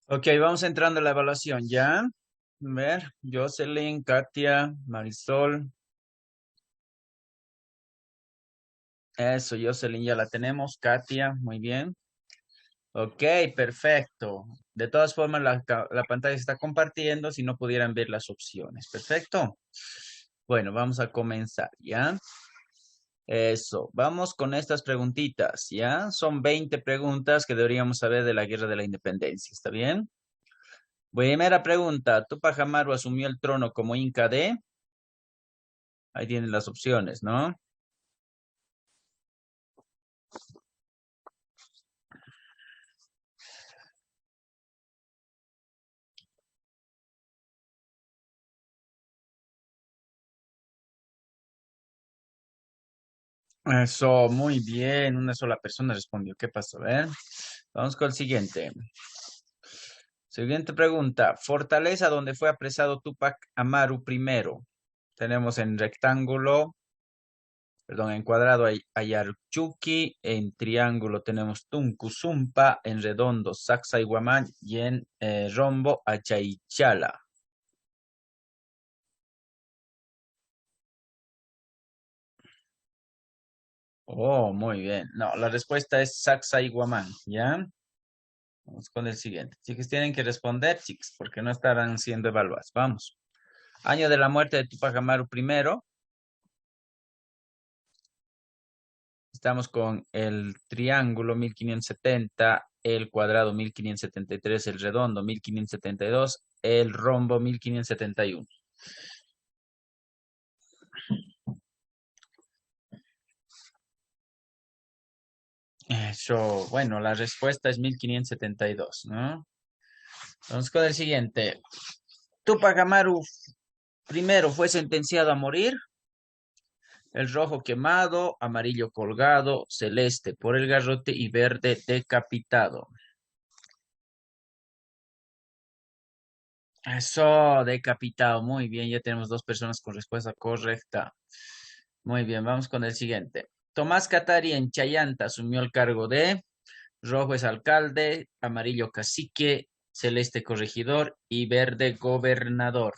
Ok, vamos entrando a la evaluación, ¿ya? A ver, Jocelyn, Katia, Marisol. Eso, Jocelyn ya la tenemos. Katia, muy bien. Ok, perfecto. De todas formas, la pantalla se está compartiendo si no pudieran ver las opciones. Perfecto. Bueno, vamos a comenzar, ¿ya? Eso, vamos con estas preguntitas, ¿ya? Son 20 preguntas que deberíamos saber de la Guerra de la Independencia, ¿está bien? Primera pregunta, ¿Tupac Amaru asumió el trono como Inca de? Ahí tienen las opciones, ¿no? Eso, muy bien. Una sola persona respondió. ¿Qué pasó? A ver, vamos con el siguiente. Siguiente pregunta. Fortaleza donde fue apresado Tupac Amaru primero. Tenemos en rectángulo, perdón, en cuadrado hay Ayarchuki, en triángulo tenemos Tuncuzumpa, en redondo Sacsayhuamán y en rombo Achaychala. Oh, muy bien. No, la respuesta es Sacsayhuamán, ¿ya? Vamos con el siguiente. Chicos, tienen que responder, chicos, porque no estarán siendo evaluados. Vamos. Año de la muerte de Tupac Amaru primero. Estamos con el triángulo 1570, el cuadrado 1573, el redondo 1572, el rombo 1571. Eso, bueno, la respuesta es 1572, ¿no? Vamos con el siguiente. Tupac Amaru primero fue sentenciado a morir. El rojo quemado, amarillo colgado, celeste por el garrote y verde decapitado. Eso, decapitado. Muy bien, ya tenemos dos personas con respuesta correcta. Muy bien, vamos con el siguiente. Tomás Catari en Chayanta asumió el cargo de rojo es alcalde, amarillo cacique, celeste corregidor y verde gobernador.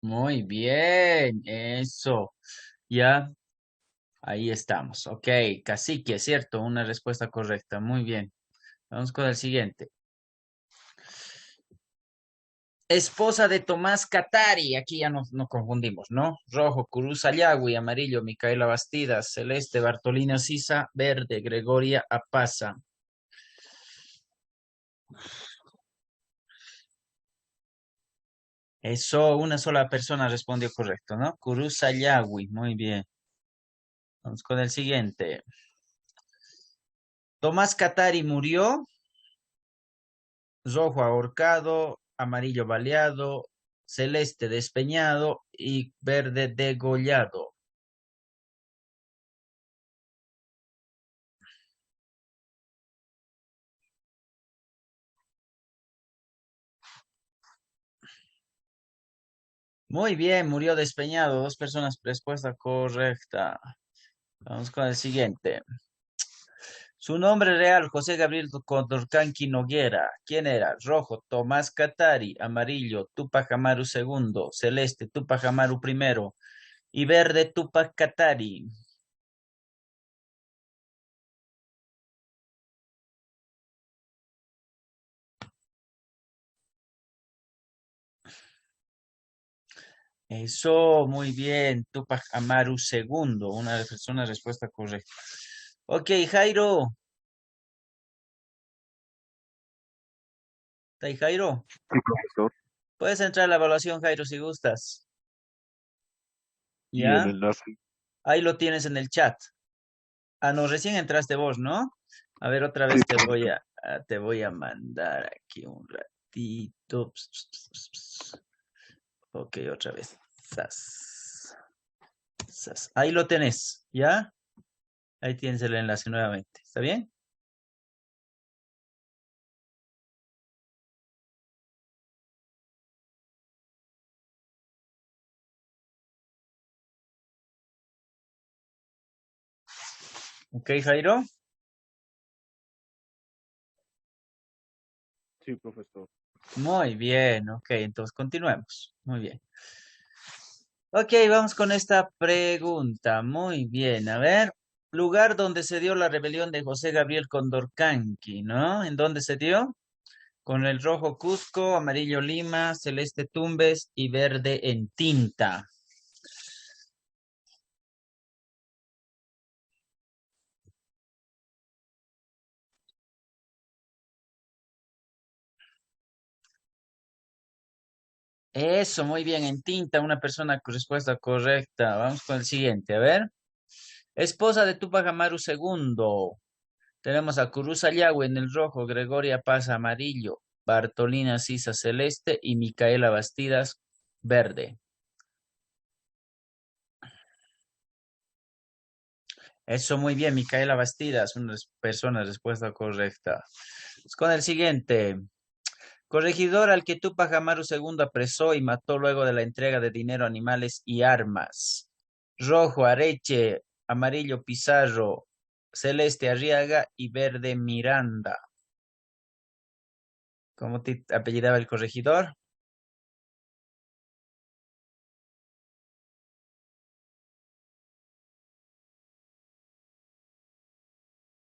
Muy bien, eso. Ya, ahí estamos. Ok, cacique, ¿cierto? Una respuesta correcta. Muy bien. Vamos con el siguiente. Esposa de Tomás Catari, aquí ya no confundimos, ¿no? Rojo, Cruz Ayagui, amarillo, Micaela Bastidas, celeste, Bartolina Sisa, verde, Gregoria Apaza. Eso, una sola persona respondió correcto, ¿no? Cruz Ayagui, muy bien. Vamos con el siguiente. Tomás Catari murió, rojo ahorcado, amarillo baleado, celeste despeñado y verde degollado. Muy bien, murió despeñado. Dos personas, respuesta correcta. Vamos con el siguiente. Su nombre real, José Gabriel Condorcanqui Noguera. ¿Quién era? Rojo, Tomás Catari. Amarillo, Tupac Amaru II. Celeste, Tupac Amaru I. Y verde, Tupac Katari. Eso, muy bien. Tupac Amaru II. Una respuesta correcta. Ok, Jairo. ¿Está ahí, Jairo? Sí, profesor. Puedes entrar a la evaluación, Jairo, si gustas. Y el ¿Ya? enlace. Ahí lo tienes en el chat. Ah, no, recién entraste vos, ¿no? A ver, otra Sí, vez profesor. te voy a mandar aquí un ratito. Ok, otra vez. Sas, sas. Ahí lo tenés, ¿ya? Ahí tienes el enlace nuevamente. ¿Está bien? Ok, Jairo. Sí, profesor. Muy bien, ok, entonces continuemos. Muy bien. Ok, vamos con esta pregunta. Muy bien, a ver. Lugar donde se dio la rebelión de José Gabriel Condorcanqui, ¿no? ¿En dónde se dio? Con el rojo Cusco, amarillo Lima, celeste Tumbes y verde en tinta. Eso, muy bien, en tinta, una persona con respuesta correcta. Vamos con el siguiente, a ver. Esposa de Tupac Amaru segundo. Tenemos a Curuza Yagüe en el rojo, Gregoria Paz amarillo, Bartolina Sisa celeste y Micaela Bastidas verde. Eso muy bien, Micaela Bastidas, una persona, respuesta correcta. Vamos con el siguiente. Corregidor al que Tupac Amaru II apresó y mató luego de la entrega de dinero, animales y armas. Rojo, Areche, amarillo, Pizarro, celeste, Arriaga y verde, Miranda. ¿Cómo te apellidaba el corregidor?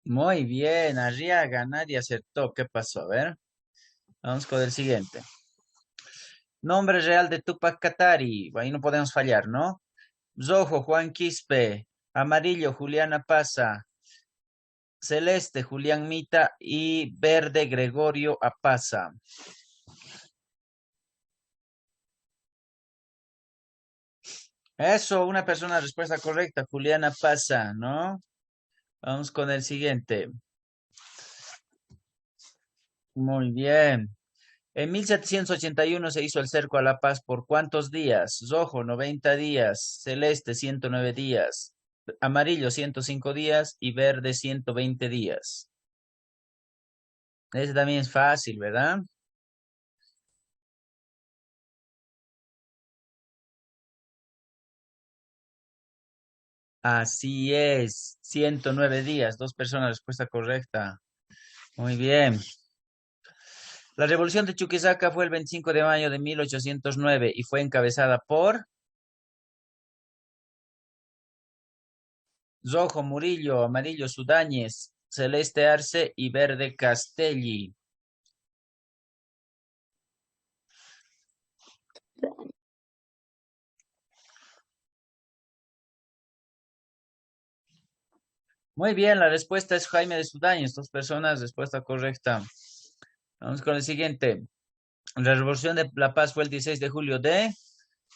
Muy bien, Arriaga, nadie acertó. ¿Qué pasó? A ver, vamos con el siguiente. Nombre real de Tupac Katari. Ahí no podemos fallar, ¿no? Rojo, Juan Quispe. Amarillo, Juliana Paza. Celeste, Julián Mita. Y verde, Gregorio Apaza. Eso, una persona, respuesta correcta, Juliana Paza, ¿no? Vamos con el siguiente. Muy bien. En 1781 se hizo el cerco a La Paz por ¿cuántos días? Rojo, 90 días, celeste, 109 días, amarillo, 105 días y verde, 120 días. Ese también es fácil, ¿verdad? Así es, 109 días, dos personas, respuesta correcta. Muy bien. La revolución de Chuquisaca fue el 25 de mayo de 1809 y fue encabezada por rojo Murillo, amarillo Sudáñez, celeste Arce y verde Castelli. Muy bien, la respuesta es Jaime de Sudáñez. Dos personas, respuesta correcta. Vamos con el siguiente. La Revolución de la Paz fue el 16 de julio de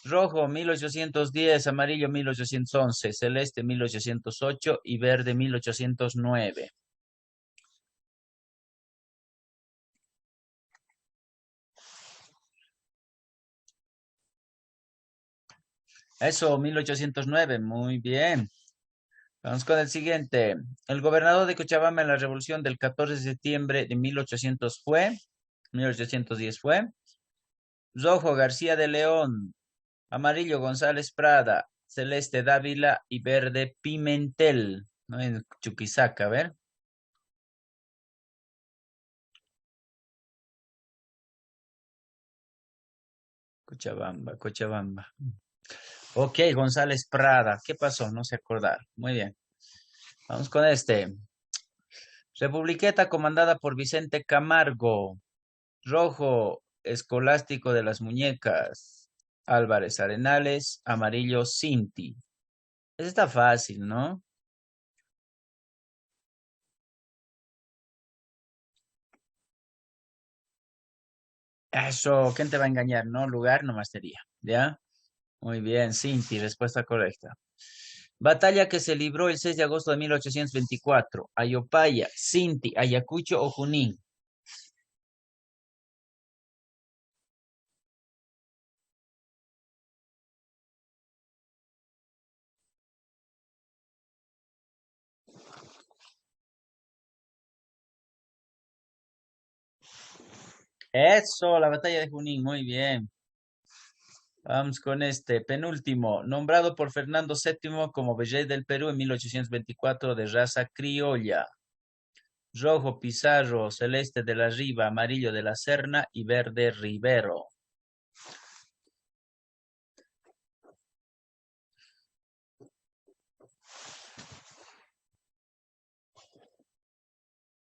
rojo 1810, amarillo 1811, celeste 1808 y verde 1809. Eso, 1809, muy bien. Vamos con el siguiente. El gobernador de Cochabamba en la revolución del 14 de septiembre de 1810 fue rojo García de León, amarillo González Prada, celeste Dávila y verde Pimentel, ¿no? En Chuquisaca, a ver. Cochabamba, Cochabamba. Ok, González Prada. ¿Qué pasó? No se acordar. Muy bien. Vamos con este. Republiqueta comandada por Vicente Camargo. Rojo, Escolástico de las Muñecas. Álvarez Arenales. Amarillo, Cinti. Ese está fácil, ¿no? Eso, ¿quién te va a engañar? No, lugar nomás sería. ¿Ya? Muy bien, Cinti, respuesta correcta. Batalla que se libró el 6 de agosto de 1824. Ayopaya, Cinti, Ayacucho o Junín. Eso, la batalla de Junín, muy bien. Vamos con este penúltimo. Nombrado por Fernando VII como virrey del Perú en 1824 de raza criolla. Rojo Pizarro, celeste de la Riva, amarillo de la Serna y verde Rivero.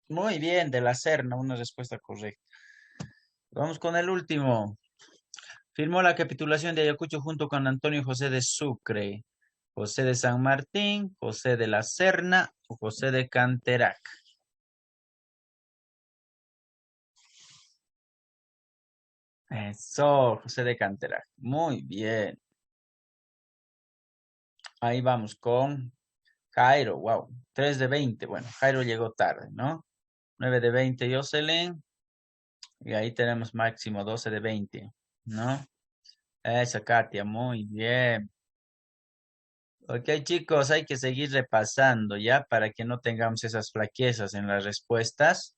Muy bien, de la Serna, una respuesta correcta. Vamos con el último. Firmó la capitulación de Ayacucho junto con Antonio José de Sucre, José de San Martín, José de la Serna o José de Canterac. Eso, José de Canterac. Muy bien. Ahí vamos con Jairo. Wow. 3 de 20. Bueno, Jairo llegó tarde, ¿no? 9 de 20, Jocelyn. Y ahí tenemos máximo 12 de 20, ¿no? Esa, Katia. Muy bien. Ok, chicos, hay que seguir repasando ya para que no tengamos esas flaquezas en las respuestas.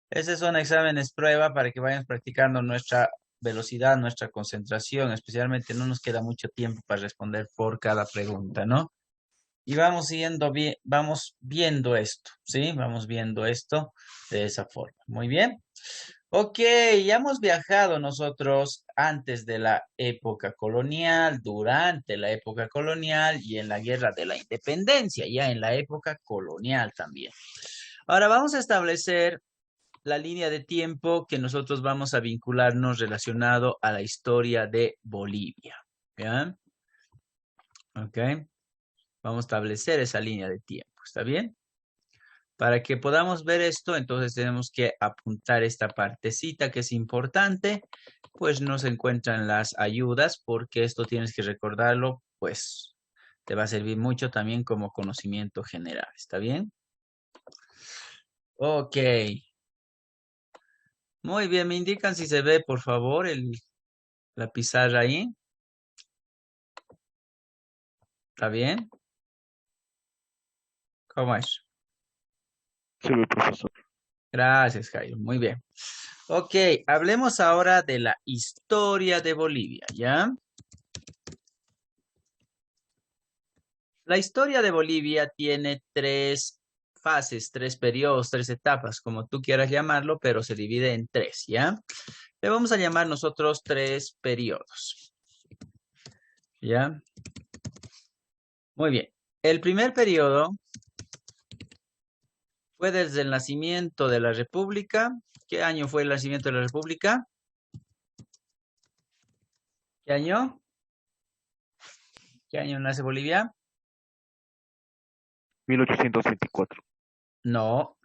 Ese son exámenes prueba para que vayamos practicando nuestra velocidad, nuestra concentración, especialmente no nos queda mucho tiempo para responder por cada pregunta, ¿no? Y vamos siguiendo bien, vamos viendo esto, ¿sí? Vamos viendo esto de esa forma. Muy bien. Ok, ya hemos viajado nosotros antes de la época colonial, durante la época colonial y en la guerra de la independencia, ya en la época colonial también. Ahora vamos a establecer la línea de tiempo que nosotros vamos a vincularnos relacionado a la historia de Bolivia. ¿Ya? Ok. Vamos a establecer esa línea de tiempo. ¿Está bien? Para que podamos ver esto, entonces tenemos que apuntar esta partecita que es importante, pues no se encuentran las ayudas, porque esto tienes que recordarlo, pues te va a servir mucho también como conocimiento general. ¿Está bien? Ok. Muy bien, me indican si se ve, por favor, la pizarra ahí. ¿Está bien? ¿Cómo es? Sí, mi profesor. Gracias, Jairo. Muy bien. Ok, hablemos ahora de la historia de Bolivia, ¿ya? La historia de Bolivia tiene tres fases, tres periodos, tres etapas, como tú quieras llamarlo, pero se divide en tres, ¿ya? Le vamos a llamar nosotros tres periodos, ¿ya? Muy bien. El primer periodo fue desde el nacimiento de la República. ¿Qué año fue el nacimiento de la República? ¿Qué año? ¿Qué año nace Bolivia? 1824. No.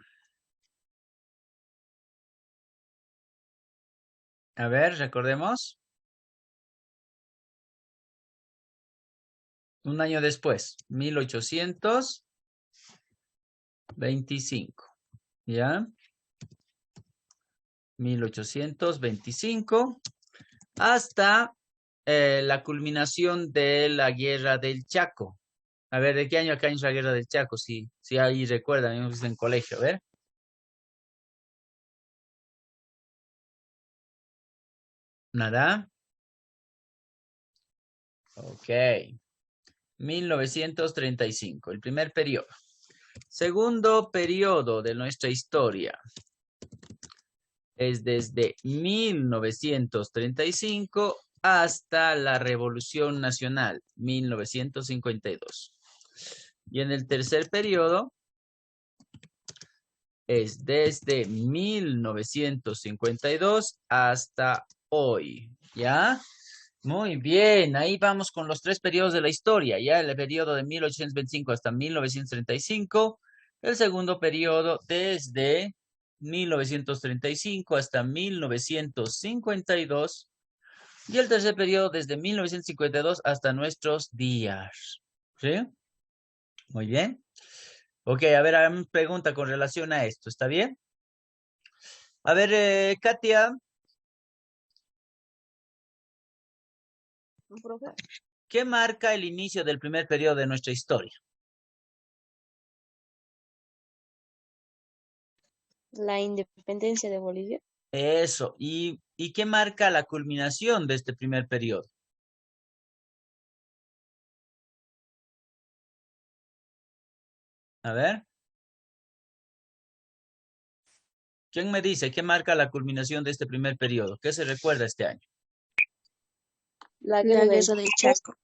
A ver, recordemos. Un año después, 1825. ¿Ya? 1825 hasta la culminación de la Guerra del Chaco. A ver, ¿de qué año es la Guerra del Chaco? Si ahí recuerdan, hemos visto en colegio, a ver. Nada. Ok. 1935, el primer periodo. Segundo periodo de nuestra historia es desde 1935 hasta la Revolución Nacional, 1952. Y en el tercer periodo es desde 1952 hasta hoy, ¿ya? Muy bien, ahí vamos con los tres periodos de la historia, ya el periodo de 1825 hasta 1935, el segundo periodo desde 1935 hasta 1952 y el tercer periodo desde 1952 hasta nuestros días. ¿Sí? Muy bien. Ok, a ver, una pregunta con relación a esto, ¿está bien? A ver, Katia, Profe, ¿qué marca el inicio del primer periodo de nuestra historia? la independencia de Bolivia. Eso. ¿Y qué marca la culminación de este primer periodo? A ver. ¿Quién me dice qué marca la culminación de este primer periodo? ¿Qué se recuerda este año? La La guerra guerra del Chaco.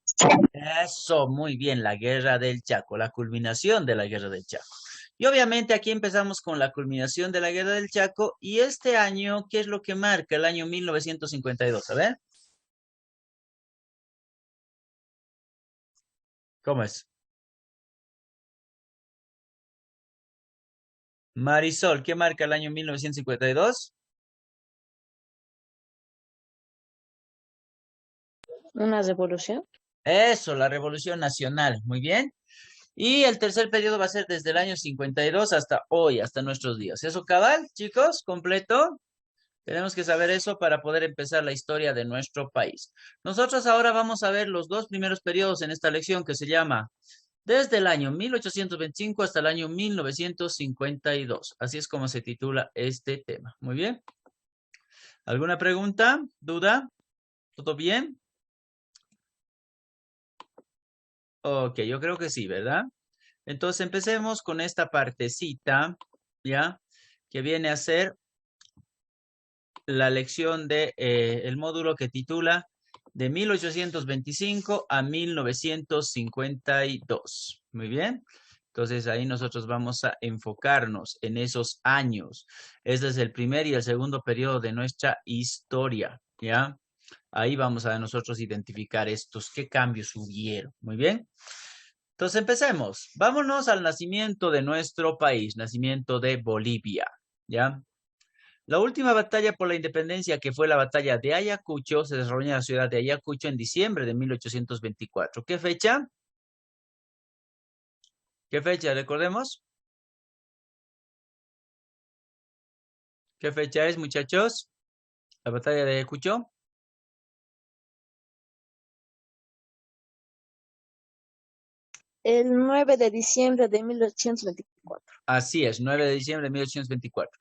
Eso, muy bien, la guerra del Chaco, la culminación de la guerra del Chaco. Y obviamente aquí empezamos con la culminación de la guerra del Chaco y este año, ¿qué es lo que marca el año 1952? A ver. ¿Cómo es? Marisol, ¿qué marca el año 1952? Una revolución. Eso, la Revolución Nacional, muy bien. Y el tercer periodo va a ser desde el año 52 hasta hoy, hasta nuestros días. ¿Eso cabal, chicos? ¿Completo? Tenemos que saber eso para poder empezar la historia de nuestro país. Nosotros ahora vamos a ver los dos primeros periodos en esta lección que se llama desde el año 1825 hasta el año 1952. Así es como se titula este tema. Muy bien. ¿Alguna pregunta? ¿Duda? ¿Todo bien? Ok, yo creo que sí, ¿verdad? Entonces empecemos con esta partecita, ¿ya? Que viene a ser la lección de el módulo que titula de 1825 a 1952. Muy bien. Entonces ahí nosotros vamos a enfocarnos en esos años. Este es el primer y el segundo periodo de nuestra historia, ¿ya? Ahí vamos a nosotros identificar qué cambios hubieron. Muy bien. Entonces empecemos. Vámonos al nacimiento de nuestro país, nacimiento de Bolivia, ¿ya? La última batalla por la independencia, que fue la batalla de Ayacucho, se desarrolló en la ciudad de Ayacucho en diciembre de 1824. ¿Qué fecha? ¿Qué fecha? Recordemos. ¿Qué fecha es, muchachos? La batalla de Ayacucho. El 9 de diciembre de 1824. Así es, 9 de diciembre de 1824.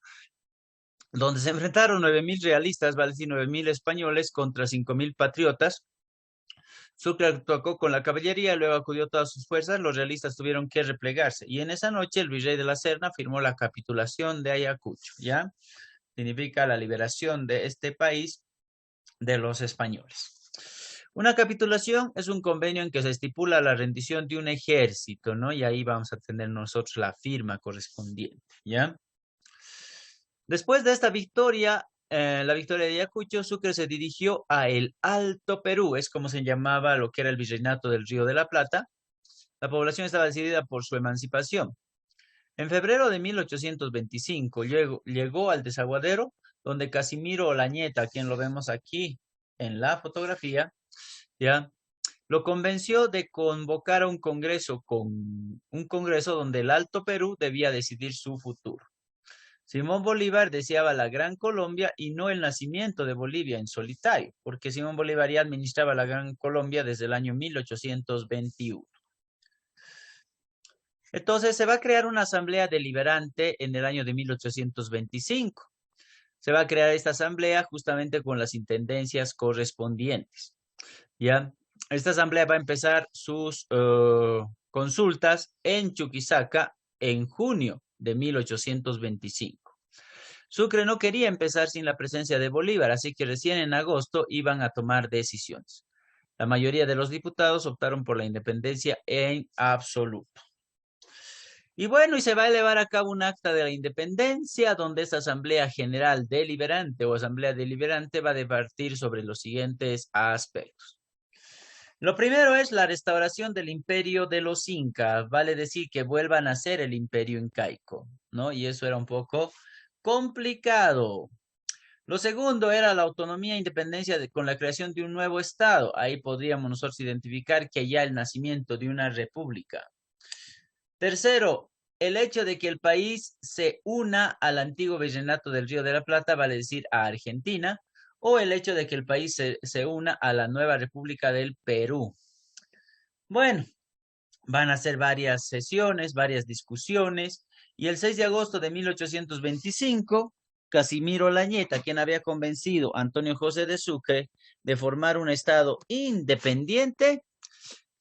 Donde se enfrentaron 9.000 realistas, vale decir 9.000 españoles contra 5.000 patriotas. Sucre atacó con la caballería, luego acudió todas sus fuerzas, los realistas tuvieron que replegarse. Y en esa noche el virrey de la Serna firmó la capitulación de Ayacucho, ¿ya? Significa la liberación de este país de los españoles. Una capitulación es un convenio en que se estipula la rendición de un ejército, ¿no? Y ahí vamos a tener nosotros la firma correspondiente, ¿ya? Después de esta victoria, la victoria de Ayacucho, Sucre se dirigió a el Alto Perú, es como se llamaba lo que era el virreinato del Río de la Plata. La población estaba decidida por su emancipación. En febrero de 1825 llegó al desaguadero, donde Casimiro Olañeta, quien lo vemos aquí en la fotografía, ¿ya? Lo convenció de convocar a un congreso donde el Alto Perú debía decidir su futuro. Simón Bolívar deseaba la Gran Colombia y no el nacimiento de Bolivia en solitario, porque Simón Bolívar ya administraba la Gran Colombia desde el año 1821. Entonces se va a crear una asamblea deliberante en el año de 1825. Se va a crear esta asamblea justamente con las intendencias correspondientes, ¿ya? Esta asamblea va a empezar sus consultas en Chuquisaca en junio de 1825. Sucre no quería empezar sin la presencia de Bolívar, así que recién en agosto iban a tomar decisiones. La mayoría de los diputados optaron por la independencia en absoluto. Y bueno, y se va a elevar a cabo un acta de la independencia donde esta Asamblea General Deliberante o Asamblea Deliberante va a debatir sobre los siguientes aspectos. Lo primero es la restauración del imperio de los incas, vale decir que vuelvan a ser el imperio incaico, ¿no? Y eso era un poco complicado. Lo segundo era la autonomía e independencia con la creación de un nuevo estado. Ahí podríamos nosotros identificar que ya el nacimiento de una república. Tercero, el hecho de que el país se una al antiguo virreinato del Río de la Plata, vale decir a Argentina, o el hecho de que el país se una a la nueva República del Perú. Bueno, van a ser varias sesiones, varias discusiones, y el 6 de agosto de 1825, Casimiro Olañeta, quien había convencido a Antonio José de Sucre de formar un estado independiente,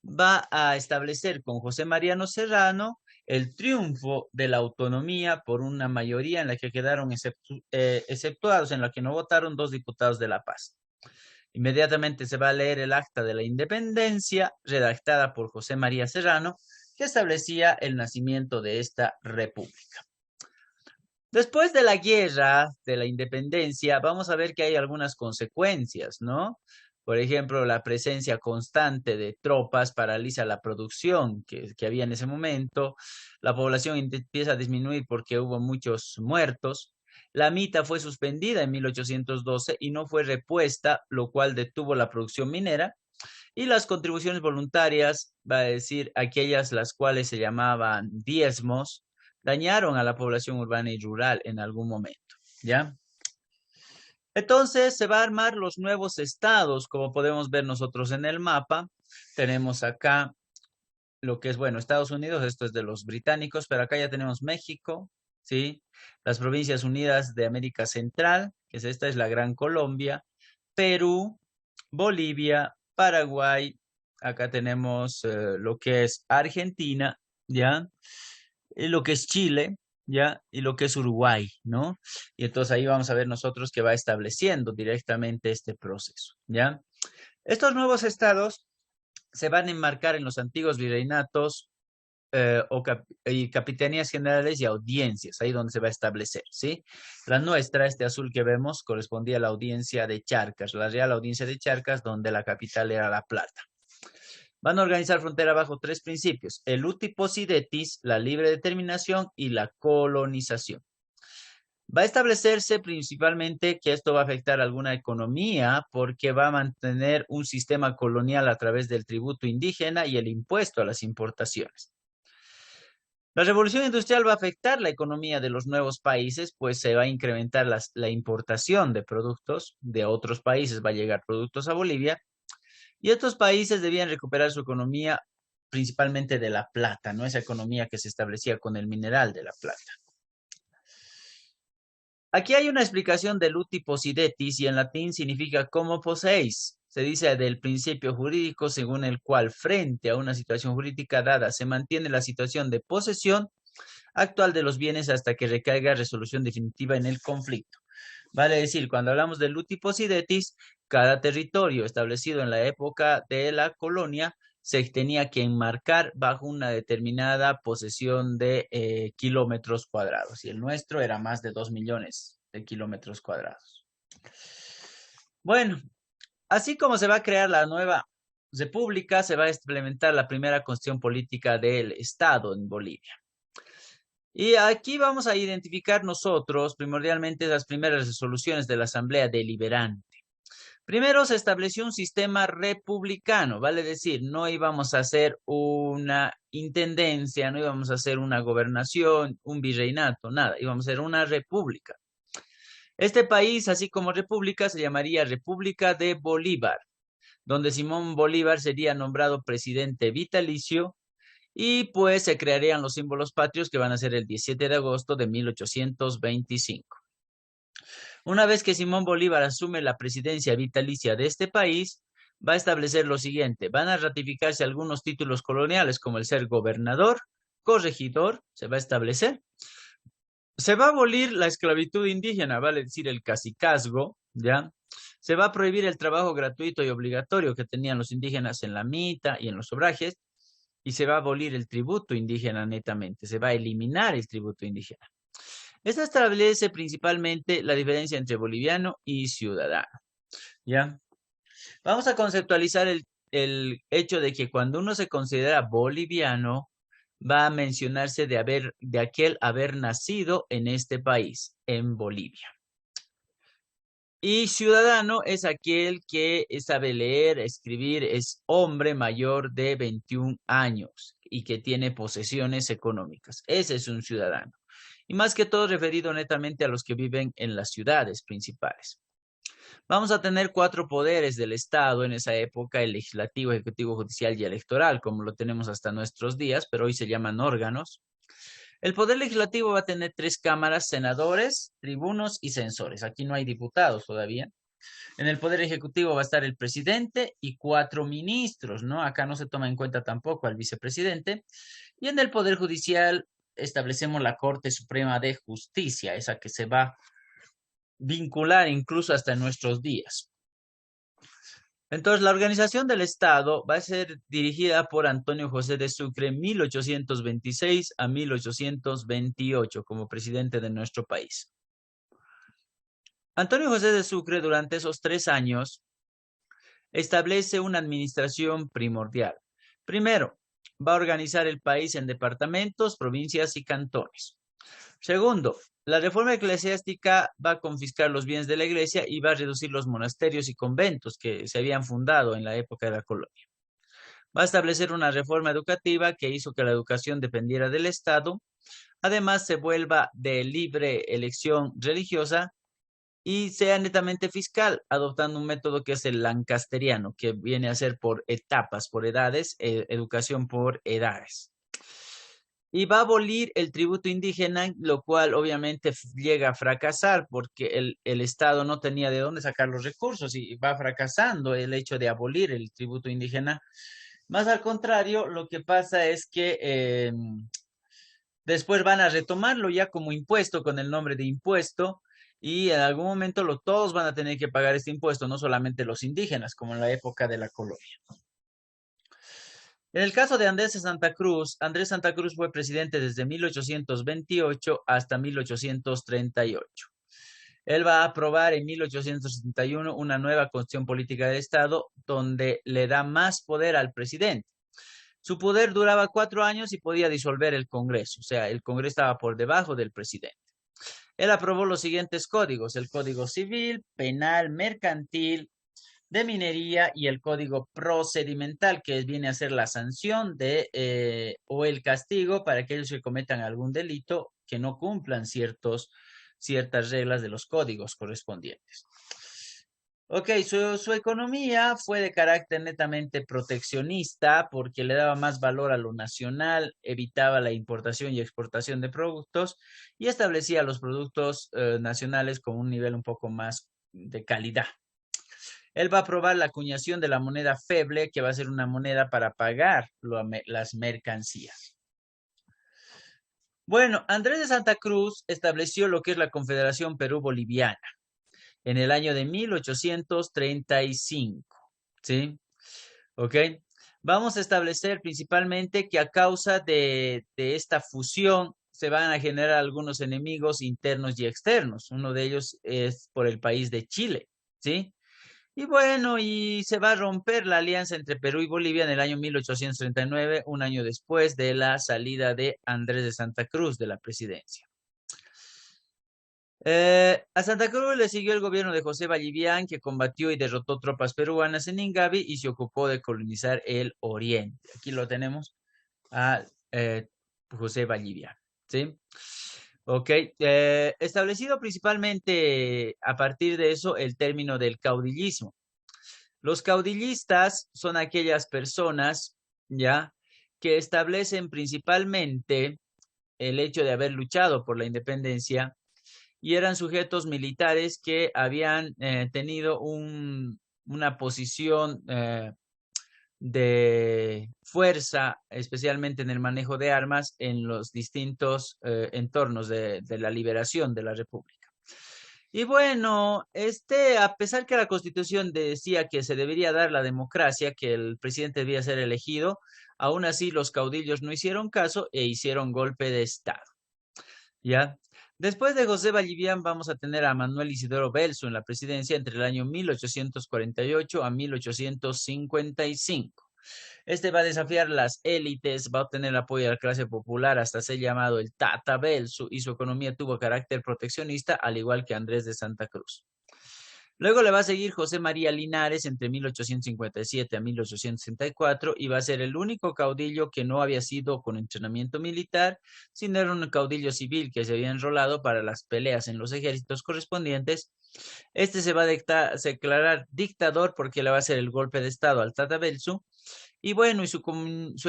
va a establecer con José Mariano Serrano el triunfo de la autonomía por una mayoría en la que quedaron exceptuados, en la que no votaron 2 diputados de La Paz. Inmediatamente se va a leer el acta de la independencia, redactada por José María Serrano, que establecía el nacimiento de esta república. Después de la guerra de la independencia, vamos a ver que hay algunas consecuencias, ¿no? Por ejemplo, la presencia constante de tropas paraliza la producción que había en ese momento. La población empieza a disminuir porque hubo muchos muertos. La mita fue suspendida en 1812 y no fue repuesta, lo cual detuvo la producción minera. Y las contribuciones voluntarias, va a decir, aquellas las cuales se llamaban diezmos, dañaron a la población urbana y rural en algún momento, ¿ya? Entonces se va a armar los nuevos estados, como podemos ver nosotros en el mapa. Tenemos acá lo que es, bueno, Estados Unidos, esto es de los británicos, pero acá ya tenemos México, ¿sí? Las Provincias Unidas de América Central, que es esta, es la Gran Colombia, Perú, Bolivia, Paraguay, acá tenemos lo que es Argentina, ¿ya? Y lo que es Chile, ¿ya? Y lo que es Uruguay, ¿no? Y entonces ahí vamos a ver nosotros que va estableciendo directamente este proceso, ¿ya? Estos nuevos estados se van a enmarcar en los antiguos virreinatos y capitanías generales y audiencias, ahí donde se va a establecer, ¿sí? La nuestra, este azul que vemos, correspondía a la audiencia de Charcas, la Real Audiencia de Charcas, donde la capital era La Plata. Van a organizar frontera bajo 3 principios: el uti possidetis, la libre determinación y la colonización. Va a establecerse principalmente que esto va a afectar alguna economía porque va a mantener un sistema colonial a través del tributo indígena y el impuesto a las importaciones. La revolución industrial va a afectar la economía de los nuevos países, pues se va a incrementar la importación de productos de otros países, va a llegar productos a Bolivia, y estos países debían recuperar su economía principalmente de la plata, ¿no? Esa economía que se establecía con el mineral de la plata. Aquí hay una explicación del uti possidetis y en latín significa como poseéis. Se dice del principio jurídico según el cual frente a una situación jurídica dada se mantiene la situación de posesión actual de los bienes hasta que recaiga resolución definitiva en el conflicto. Vale decir, cuando hablamos del uti possidetis, cada territorio establecido en la época de la colonia se tenía que enmarcar bajo una determinada posesión de kilómetros cuadrados. Y el nuestro era más de 2 millones de kilómetros cuadrados. Bueno, así como se va a crear la nueva república, se va a implementar la primera constitución política del Estado en Bolivia. Y aquí vamos a identificar nosotros primordialmente las primeras resoluciones de la Asamblea Deliberante. Primero se estableció un sistema republicano, vale decir, no íbamos a hacer una intendencia, no íbamos a hacer una gobernación, un virreinato, nada, íbamos a hacer una república. Este país, así como república, se llamaría República de Bolívar, donde Simón Bolívar sería nombrado presidente vitalicio y pues se crearían los símbolos patrios que van a ser el 17 de agosto de 1825. Una vez que Simón Bolívar asume la presidencia vitalicia de este país, va a establecer lo siguiente: van a ratificarse algunos títulos coloniales como el ser gobernador, corregidor, se va a establecer. Se va a abolir la esclavitud indígena, vale decir el cacicazgo, ¿ya? Se va a prohibir el trabajo gratuito y obligatorio que tenían los indígenas en la mita y en los obrajes, y se va a abolir el tributo indígena netamente, se va a eliminar el tributo indígena. Esto establece principalmente la diferencia entre boliviano y ciudadano, ¿ya? Vamos a conceptualizar el hecho de que cuando uno se considera boliviano, va a mencionarse de aquel haber nacido en este país, en Bolivia. Y ciudadano es aquel que sabe leer, escribir, es hombre mayor de 21 años y que tiene posesiones económicas. Ese es un ciudadano. Y más que todo referido netamente a los que viven en las ciudades principales. Vamos a tener 4 poderes del Estado en esa época: el legislativo, ejecutivo, judicial y electoral, como lo tenemos hasta nuestros días, pero hoy se llaman órganos. El poder legislativo va a tener 3 cámaras: senadores, tribunos y censores. Aquí no hay diputados todavía. En el Poder Ejecutivo va a estar el presidente y 4 ministros, ¿no? Acá no se toma en cuenta tampoco al vicepresidente. Y en el Poder Judicial establecemos la Corte Suprema de Justicia, esa que se va a vincular incluso hasta nuestros días. Entonces, la organización del Estado va a ser dirigida por Antonio José de Sucre 1826 a 1828 como presidente de nuestro país. Antonio José de Sucre durante esos 3 años establece una administración primordial. Primero, va a organizar el país en departamentos, provincias y cantones. Segundo, la reforma eclesiástica va a confiscar los bienes de la iglesia y va a reducir los monasterios y conventos que se habían fundado en la época de la colonia. Va a establecer una reforma educativa que hizo que la educación dependiera del Estado. Además, se vuelva de libre elección religiosa y sea netamente fiscal, adoptando un método que es el lancasteriano, que viene a ser por etapas, por edades, educación por edades. Y va a abolir el tributo indígena, lo cual obviamente llega a fracasar porque el Estado no tenía de dónde sacar los recursos y va fracasando el hecho de abolir el tributo indígena. Más al contrario, lo que pasa es que después van a retomarlo ya como impuesto, con el nombre de impuesto, y en algún momento todos van a tener que pagar este impuesto, no solamente los indígenas, como en la época de la colonia. En el caso de Andrés Santa Cruz fue presidente desde 1828 hasta 1838. Él va a aprobar en 1871 una nueva constitución política del Estado donde le da más poder al presidente. Su poder duraba 4 años y podía disolver el Congreso, o sea, el Congreso estaba por debajo del presidente. Él aprobó los siguientes códigos: el Código Civil, Penal, Mercantil, de Minería y el Código Procedimental, que viene a ser la sanción o el castigo para aquellos que cometan algún delito que no cumplan ciertas reglas de los códigos correspondientes. Ok, su economía fue de carácter netamente proteccionista porque le daba más valor a lo nacional, evitaba la importación y exportación de productos y establecía los productos nacionales con un nivel un poco más de calidad. Él va a aprobar la acuñación de la moneda feble, que va a ser una moneda para pagar las mercancías. Bueno, Andrés de Santa Cruz estableció lo que es la Confederación Perú-Boliviana en el año de 1835, ¿sí? ¿Ok? Vamos a establecer principalmente que a causa de esta fusión se van a generar algunos enemigos internos y externos. Uno de ellos es por el país de Chile, ¿sí? Y bueno, y se va a romper la alianza entre Perú y Bolivia en el año 1839, un año después de la salida de Andrés de Santa Cruz de la presidencia. A Santa Cruz le siguió el gobierno de José Vallivian, que combatió y derrotó tropas peruanas en Ingavi y se ocupó de colonizar el oriente. Aquí lo tenemos a José Vallivian, ¿sí? Ok, establecido principalmente a partir de eso el término del caudillismo. Los caudillistas son aquellas personas, ¿ya?, que establecen principalmente el hecho de haber luchado por la independencia y eran sujetos militares que habían tenido una posición de fuerza, especialmente en el manejo de armas en los distintos entornos de la liberación de la República. Y bueno, a pesar que la Constitución decía que se debería dar la democracia, que el presidente debía ser elegido, aún así los caudillos no hicieron caso e hicieron golpe de Estado. ¿Ya? Después de José Vallivian vamos a tener a Manuel Isidoro Belzo en la presidencia entre el año 1848 a 1855. Este va a desafiar las élites, va a obtener el apoyo de la clase popular hasta ser llamado el Tata Belzo y su economía tuvo carácter proteccionista, al igual que Andrés de Santa Cruz. Luego le va a seguir José María Linares entre 1857 a 1864 y va a ser el único caudillo que no había sido con entrenamiento militar, sino era un caudillo civil que se había enrolado para las peleas en los ejércitos correspondientes. Este se va a declarar dictador porque le va a hacer el golpe de Estado al Tata Belzu. Y bueno, y su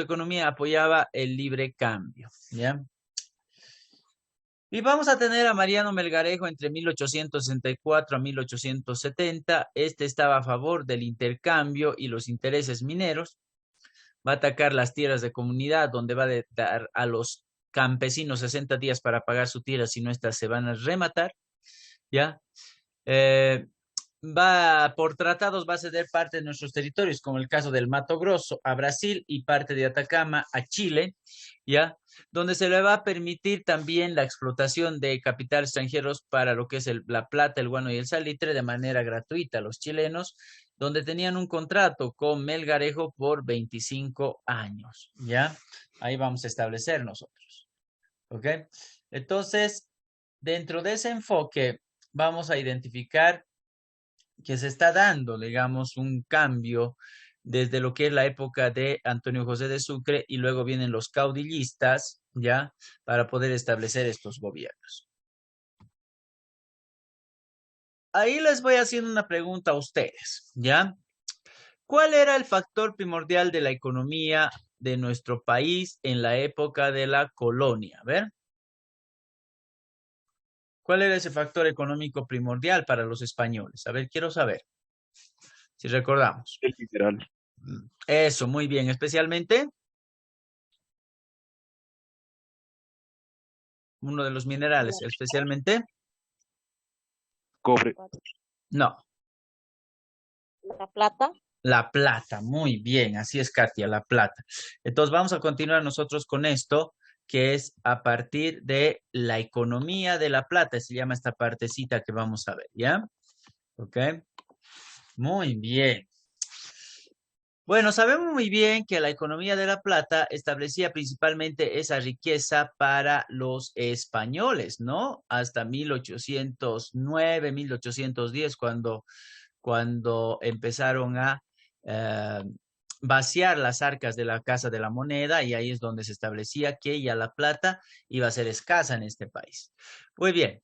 economía apoyaba el libre cambio, ¿ya? Y vamos a tener a Mariano Melgarejo entre 1864 a 1870. Este estaba a favor del intercambio y los intereses mineros. Va a atacar las tierras de comunidad, donde va a dar a los campesinos 60 días para pagar su tierra, si no estas se van a rematar, ¿ya? Eh, por tratados va a ceder parte de nuestros territorios, como el caso del Mato Grosso a Brasil y parte de Atacama a Chile, ¿ya? Donde se le va a permitir también la explotación de capital extranjeros para lo que es la plata, el guano y el salitre de manera gratuita a los chilenos, donde tenían un contrato con Melgarejo por 25 años, ¿ya? Ahí vamos a establecer nosotros, ¿ok? Entonces, dentro de ese enfoque, vamos a identificar que se está dando, digamos, un cambio desde lo que es la época de Antonio José de Sucre y luego vienen los caudillistas, ¿ya? Para poder establecer estos gobiernos. Ahí les voy haciendo una pregunta a ustedes, ¿ya? ¿Cuál era el factor primordial de la economía de nuestro país en la época de la colonia? A ver. ¿Cuál era ese factor económico primordial para los españoles? A ver, quiero saber si recordamos. El mineral. Eso, muy bien. Especialmente uno de los minerales, especialmente. Cobre. No, La plata. la plata. Muy bien, así es, Katia, la plata. Entonces vamos a continuar nosotros con esto, que es a partir de la economía de la plata. Se llama esta partecita que vamos a ver, ¿ya? Ok. Muy bien. Bueno, sabemos muy bien que la economía de la plata establecía principalmente esa riqueza para los españoles, ¿no? Hasta 1809, 1810, cuando empezaron a eh, vaciar las arcas de la Casa de la Moneda, y ahí es donde se establecía que ya la plata iba a ser escasa en este país. Muy bien.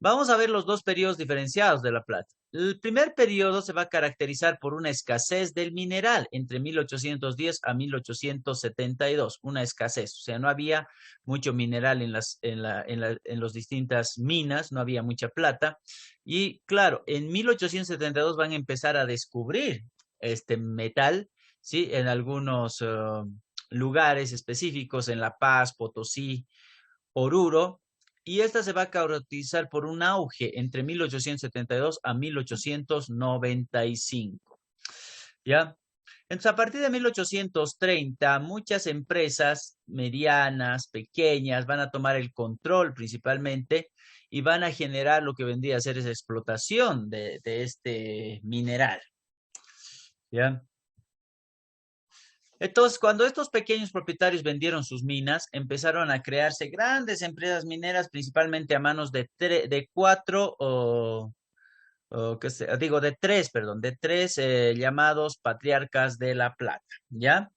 Vamos a ver los dos periodos diferenciados de la plata. El primer periodo se va a caracterizar por una escasez del mineral entre 1810 a 1872, una escasez, o sea, no había mucho mineral en las distintas minas, no había mucha plata. Y claro, en 1872 van a empezar a descubrir este metal, ¿sí? En algunos lugares específicos, en La Paz, Potosí, Oruro, y esta se va a caracterizar por un auge entre 1872 a 1895. ¿Ya? Entonces, a partir de 1830, muchas empresas medianas, pequeñas, van a tomar el control principalmente y van a generar lo que vendría a ser esa explotación de este mineral. ¿Ya? Entonces, cuando estos pequeños propietarios vendieron sus minas, empezaron a crearse grandes empresas mineras, principalmente a manos de cuatro, de tres, perdón, de tres llamados patriarcas de la plata, ¿ya?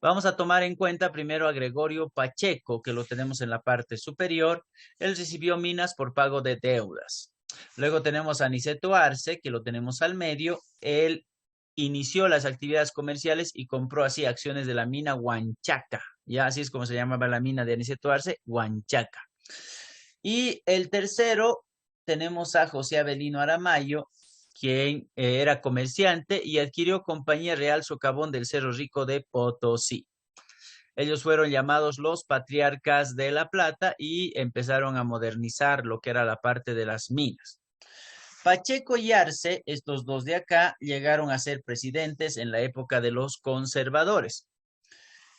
Vamos a tomar en cuenta primero a Gregorio Pacheco, que lo tenemos en la parte superior. Él recibió minas por pago de deudas. Luego tenemos a Aniceto Arce, que lo tenemos al medio. Él inició las actividades comerciales y compró así acciones de la mina Huanchaca. Ya así es como se llamaba la mina de Aniceto Arce, Huanchaca. Y el tercero tenemos a José Avelino Aramayo, quien era comerciante y adquirió Compañía Real Socavón del Cerro Rico de Potosí. Ellos fueron llamados los patriarcas de la plata y empezaron a modernizar lo que era la parte de las minas. Pacheco y Arce, estos dos de acá, llegaron a ser presidentes en la época de los conservadores.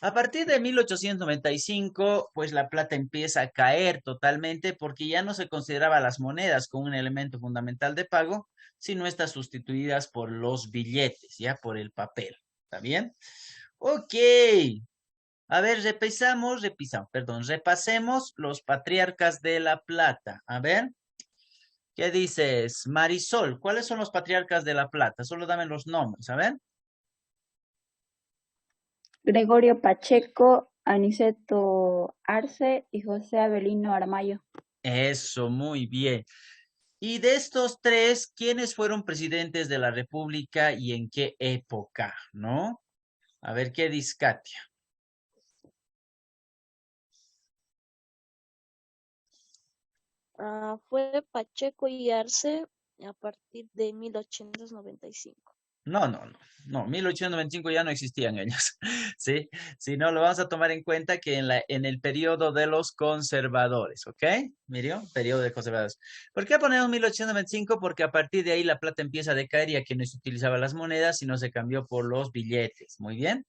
A partir de 1895, pues la plata empieza a caer totalmente porque ya no se consideraba las monedas como un elemento fundamental de pago, sino estas sustituidas por los billetes, ya por el papel. ¿Está bien? Ok. A ver, repasemos los patriarcas de la plata. A ver. ¿Qué dices? Marisol, ¿cuáles son los patriarcas de la plata? Solo dame los nombres, a ver. Gregorio Pacheco, Aniceto Arce y José Avelino Aramayo. Eso, muy bien. Y de estos tres, ¿quiénes fueron presidentes de la República y en qué época? ¿No? A ver, ¿qué dice Katia? Fue Pacheco y Arce a partir de 1895. No, 1895 ya no existían ellos, ¿sí? Si no, lo vamos a tomar en cuenta que en el periodo de los conservadores, ¿ok? Miriam, periodo de conservadores. ¿Por qué ponemos 1895? Porque a partir de ahí la plata empieza a decaer, ya que no se utilizaban las monedas, sino se cambió por los billetes, ¿muy bien?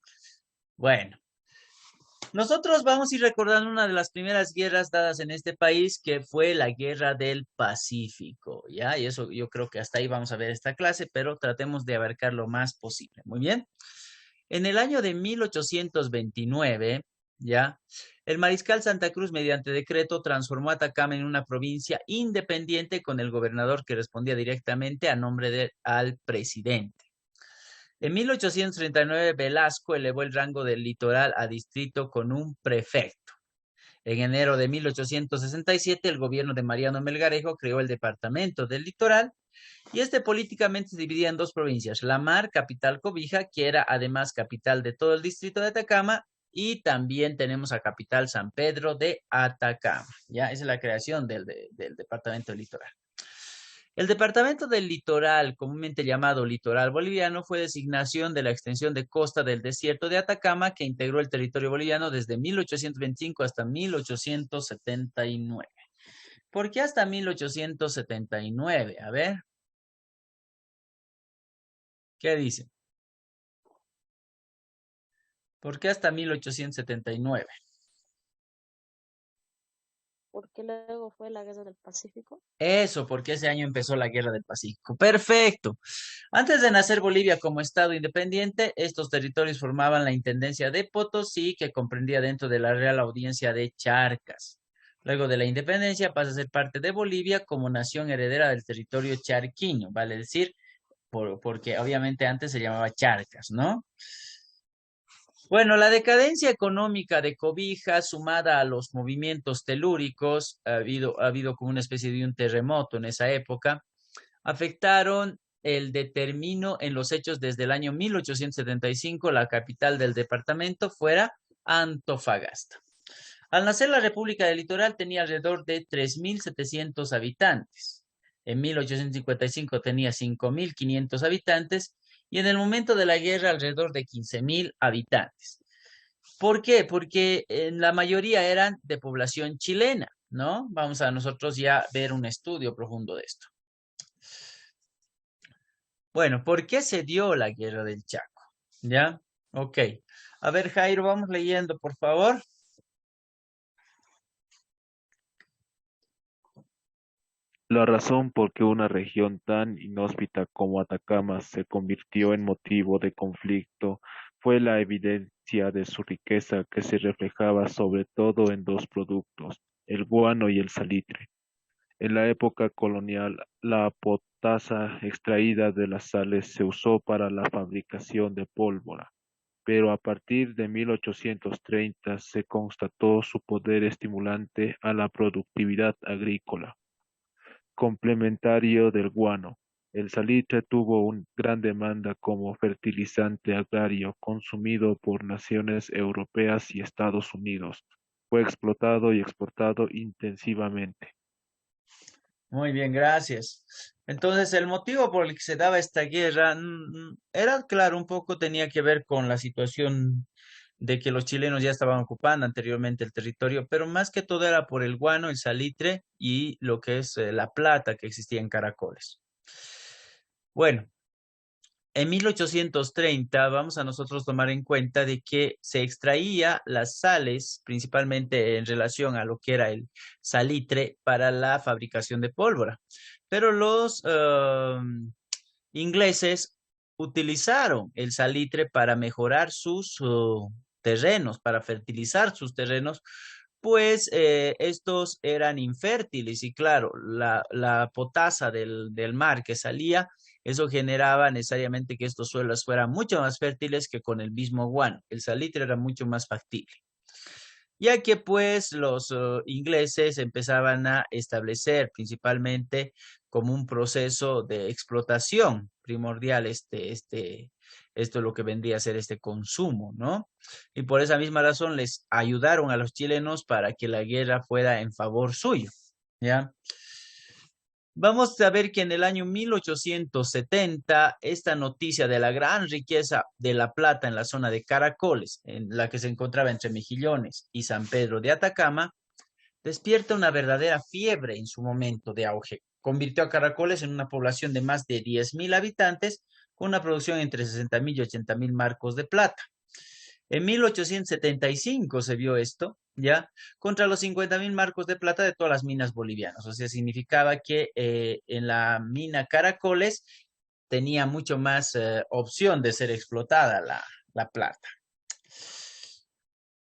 Bueno. Nosotros vamos a ir recordando una de las primeras guerras dadas en este país, que fue la Guerra del Pacífico, ¿ya? Y eso yo creo que hasta ahí vamos a ver esta clase, pero tratemos de abarcar lo más posible. Muy bien. En el año de 1829, ¿ya? El mariscal Santa Cruz, mediante decreto, transformó a Atacama en una provincia independiente con el gobernador que respondía directamente a nombre al presidente. En 1839, Velasco elevó el rango del litoral a distrito con un prefecto. En enero de 1867, el gobierno de Mariano Melgarejo creó el departamento del litoral y este políticamente se dividía en dos provincias: La Mar, capital Cobija, que era además capital de todo el distrito de Atacama, y también tenemos a capital San Pedro de Atacama. Ya, esa es la creación del departamento del litoral. El departamento del litoral, comúnmente llamado litoral boliviano, fue designación de la extensión de costa del desierto de Atacama que integró el territorio boliviano desde 1825 hasta 1879. ¿Por qué hasta 1879? A ver. ¿Qué dice? ¿Por qué hasta 1879? Porque luego fue la Guerra del Pacífico. Eso, porque ese año empezó la Guerra del Pacífico. Perfecto. Antes de nacer Bolivia como Estado independiente, estos territorios formaban la Intendencia de Potosí, que comprendía dentro de la Real Audiencia de Charcas. Luego de la independencia pasa a ser parte de Bolivia como nación heredera del territorio charqueño, vale decir, porque obviamente antes se llamaba Charcas, ¿no? Bueno, la decadencia económica de Cobija, sumada a los movimientos telúricos, ha habido como una especie de un terremoto en esa época, afectaron el determino en los hechos desde el año 1875, la capital del departamento fuera Antofagasta. Al nacer la República del Litoral tenía alrededor de 3.700 habitantes. En 1855 tenía 5.500 habitantes y en el momento de la guerra alrededor de 15.000 habitantes. ¿Por qué? Porque la mayoría eran de población chilena, ¿no? Vamos a nosotros ya ver un estudio profundo de esto. Bueno, ¿por qué se dio la guerra del Chaco? ¿Ya? Ok. A ver, Jairo, vamos leyendo, por favor. La razón por qué una región tan inhóspita como Atacama se convirtió en motivo de conflicto fue la evidencia de su riqueza que se reflejaba sobre todo en dos productos, el guano y el salitre. En la época colonial, la potasa extraída de las sales se usó para la fabricación de pólvora, pero a partir de 1830 se constató su poder estimulante a la productividad agrícola. Complementario del guano, el salitre tuvo una gran demanda como fertilizante agrario consumido por naciones europeas y Estados Unidos. Fue explotado y exportado intensivamente. Muy bien, gracias. Entonces, el motivo por el que se daba esta guerra era, claro, un poco tenía que ver con la situación de que los chilenos ya estaban ocupando anteriormente el territorio, pero más que todo era por el guano, el salitre y lo que es la plata que existía en Caracoles. Bueno, en 1830 vamos a nosotros tomar en cuenta de que se extraía las sales, principalmente en relación a lo que era el salitre para la fabricación de pólvora. Pero los ingleses utilizaron el salitre para mejorar sus terrenos, para fertilizar sus terrenos, pues estos eran infértiles y claro, la potasa del mar que salía, eso generaba necesariamente que estos suelos fueran mucho más fértiles que con el mismo guano. El salitre era mucho más factible. Ya que pues los ingleses empezaban a establecer principalmente como un proceso de explotación primordial esto es lo que vendría a ser este consumo, ¿no? Y por esa misma razón les ayudaron a los chilenos para que la guerra fuera en favor suyo, ¿ya? Vamos a ver que en el año 1870, esta noticia de la gran riqueza de la plata en la zona de Caracoles, en la que se encontraba entre Mejillones y San Pedro de Atacama, despierta una verdadera fiebre en su momento de auge. Convirtió a Caracoles en una población de más de 10.000 habitantes, con una producción entre 60.000 y 80.000 marcos de plata. En 1875 se vio esto, ¿ya? Contra los 50.000 marcos de plata de todas las minas bolivianas. O sea, significaba que en la mina Caracoles tenía mucho más opción de ser explotada la plata.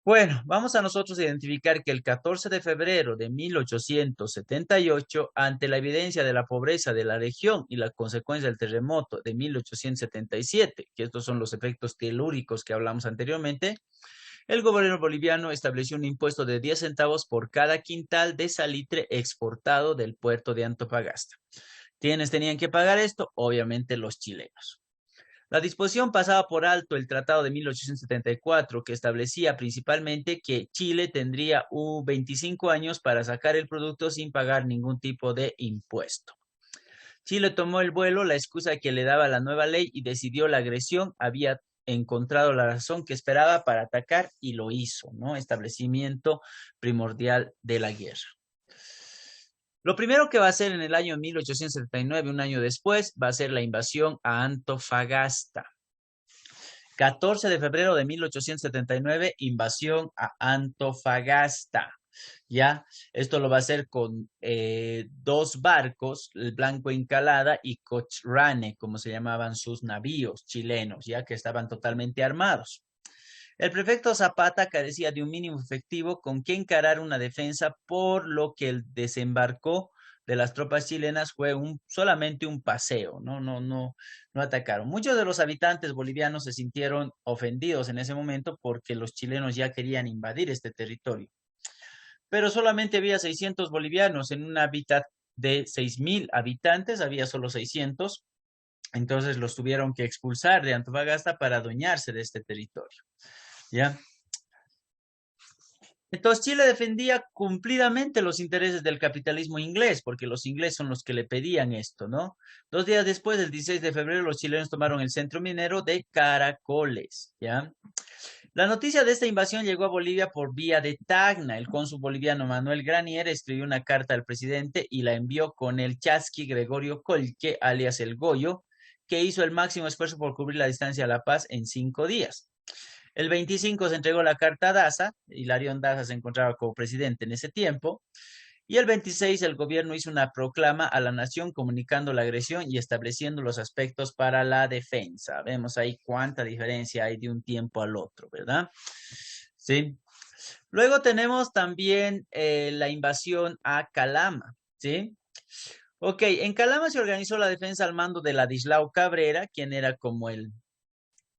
Bueno, vamos a nosotros identificar que el 14 de febrero de 1878, ante la evidencia de la pobreza de la región y la consecuencia del terremoto de 1877, que estos son los efectos telúricos que hablamos anteriormente, el gobierno boliviano estableció un impuesto de 10 centavos por cada quintal de salitre exportado del puerto de Antofagasta. ¿Quiénes tenían que pagar esto? Obviamente los chilenos. La disposición pasaba por alto el Tratado de 1874, que establecía principalmente que Chile tendría 25 años para sacar el producto sin pagar ningún tipo de impuesto. Chile tomó el vuelo, la excusa que le daba la nueva ley, y decidió la agresión. Había encontrado la razón que esperaba para atacar y lo hizo, ¿no? Establecimiento primordial de la guerra. Lo primero que va a hacer en el año 1879, un año después, va a ser la invasión a Antofagasta. 14 de febrero de 1879, invasión a Antofagasta. ¿Ya? Esto lo va a hacer con 2 barcos, el Blanco Encalada y Cochrane, como se llamaban sus navíos chilenos, ya que estaban totalmente armados. El prefecto Zapata carecía de un mínimo efectivo con que encarar una defensa, por lo que el desembarco de las tropas chilenas fue solamente un paseo, no atacaron. Muchos de los habitantes bolivianos se sintieron ofendidos en ese momento porque los chilenos ya querían invadir este territorio. Pero solamente había 600 bolivianos en un hábitat de 6.000 habitantes, había solo 600, entonces los tuvieron que expulsar de Antofagasta para adueñarse de este territorio. ¿Ya? Entonces Chile defendía cumplidamente los intereses del capitalismo inglés, porque los ingleses son los que le pedían esto, ¿no? 2 días después, el 16 de febrero, los chilenos tomaron el centro minero de Caracoles, ¿ya? La noticia de esta invasión llegó a Bolivia por vía de Tacna. El cónsul boliviano Manuel Granier escribió una carta al presidente y la envió con el chasqui Gregorio Colque, alias El Goyo, que hizo el máximo esfuerzo por cubrir la distancia a La Paz en 5 días. El 25 se entregó la carta a Daza. Hilarión Daza se encontraba como presidente en ese tiempo. Y el 26 el gobierno hizo una proclama a la nación comunicando la agresión y estableciendo los aspectos para la defensa. Vemos ahí cuánta diferencia hay de un tiempo al otro, ¿verdad? Sí. Luego tenemos también la invasión a Calama, ¿sí? Ok, en Calama se organizó la defensa al mando de Ladislao Cabrera, quien era como el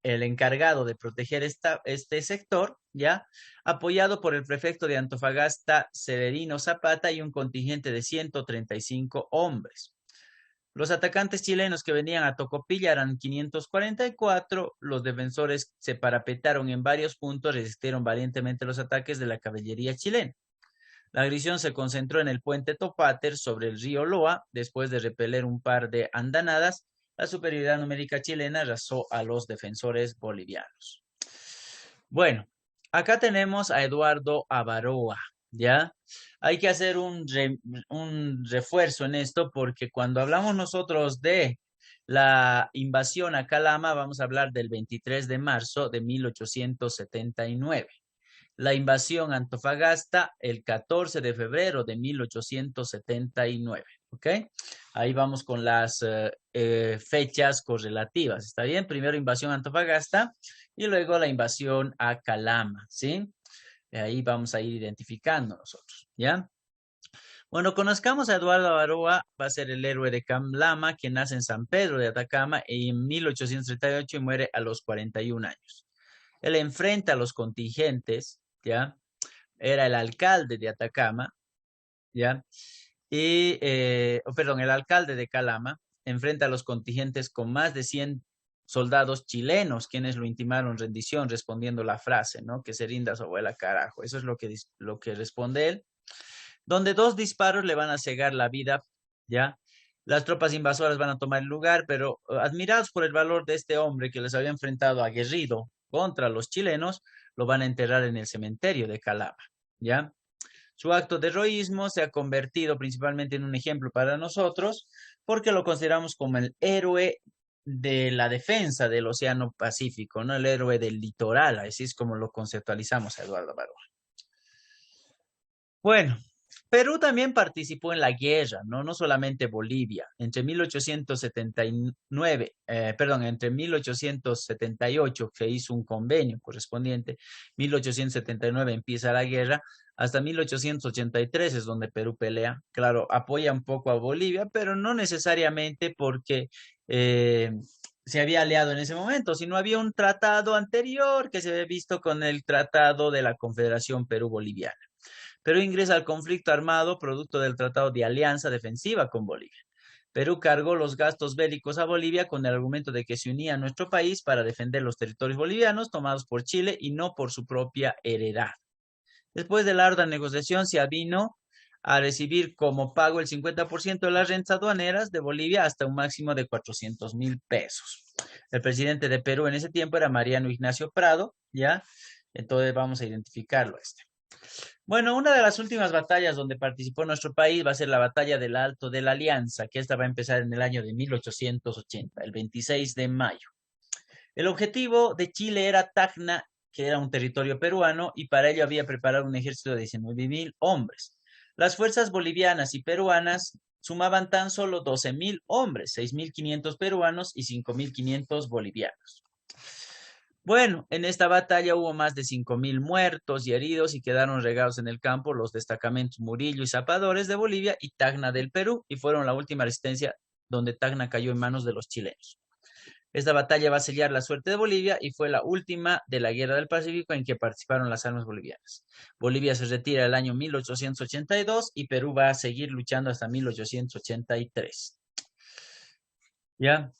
encargado de proteger este sector, ¿ya? Apoyado por el prefecto de Antofagasta, Severino Zapata, y un contingente de 135 hombres. Los atacantes chilenos que venían a Tocopilla eran 544, los defensores se parapetaron en varios puntos, resistieron valientemente los ataques de la caballería chilena. La agresión se concentró en el puente Topáter sobre el río Loa. Después de repeler un par de andanadas, la superioridad numérica chilena arrasó a los defensores bolivianos. Bueno, acá tenemos a Eduardo Avaroa, ¿ya? Hay que hacer un refuerzo en esto, porque cuando hablamos nosotros de la invasión a Calama, vamos a hablar del 23 de marzo de 1879. La invasión a Antofagasta el 14 de febrero de 1879, ¿ok? Ahí vamos con las fechas correlativas, ¿está bien? Primero invasión a Antofagasta y luego la invasión a Calama, ¿sí? Ahí vamos a ir identificando nosotros, ¿ya? Bueno, conozcamos a Eduardo Avaroa. Va a ser el héroe de Calama, que nace en San Pedro de Atacama en 1838 y muere a los 41 años. Él enfrenta a los contingentes, ¿ya? Era el alcalde de Atacama, ¿ya? Y, el alcalde de Calama enfrenta a los contingentes con más de 100 soldados chilenos, quienes lo intimaron rendición, respondiendo la frase, ¿no? Que se rinda su abuela, carajo. Eso es lo que responde él. donde 2 disparos le van a cegar la vida, ¿ya? Las tropas invasoras van a tomar el lugar, pero admirados por el valor de este hombre que les había enfrentado aguerrido contra los chilenos, lo van a enterrar en el cementerio de Calama, ¿ya? Su acto de heroísmo se ha convertido principalmente en un ejemplo para nosotros porque lo consideramos como el héroe de la defensa del Océano Pacífico, ¿no? El héroe del litoral, así es como lo conceptualizamos a Eduardo Baroa. Bueno, Perú también participó en la guerra, ¿no? No solamente Bolivia. Entre 1878 se hizo un convenio correspondiente, 1879 empieza la guerra, hasta 1883 es donde Perú pelea. Claro, apoya un poco a Bolivia, pero no necesariamente porque se había aliado en ese momento, sino había un tratado anterior que se había visto con el Tratado de la Confederación Perú-Boliviana. Perú ingresa al conflicto armado producto del Tratado de Alianza Defensiva con Bolivia. Perú cargó los gastos bélicos a Bolivia con el argumento de que se unía a nuestro país para defender los territorios bolivianos tomados por Chile y no por su propia heredad. Después de la ardua negociación, se avino a recibir como pago el 50% de las rentas aduaneras de Bolivia hasta un máximo de 400,000 pesos. El presidente de Perú en ese tiempo era Mariano Ignacio Prado, ¿ya? Entonces vamos a identificarlo Bueno, una de las últimas batallas donde participó nuestro país va a ser la batalla del Alto de la Alianza, que esta va a empezar en el año de 1880, el 26 de mayo. El objetivo de Chile era Tacna, que era un territorio peruano, y para ello había preparado un ejército de 19,000 hombres. Las fuerzas bolivianas y peruanas sumaban tan solo 12,000 hombres, 6,500 peruanos y 5,500 bolivianos. Bueno, en esta batalla hubo más de 5,000 muertos y heridos y quedaron regados en el campo los destacamentos Murillo y Zapadores de Bolivia y Tacna del Perú, y fueron la última resistencia donde Tacna cayó en manos de los chilenos. Esta batalla va a sellar la suerte de Bolivia y fue la última de la Guerra del Pacífico en que participaron las armas bolivianas. Bolivia se retira el año 1882 y Perú va a seguir luchando hasta 1883. ¿Ya?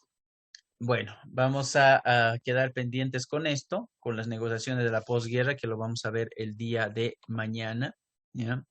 Bueno, vamos a quedar pendientes con esto, con las negociaciones de la posguerra, que lo vamos a ver el día de mañana, ¿ya?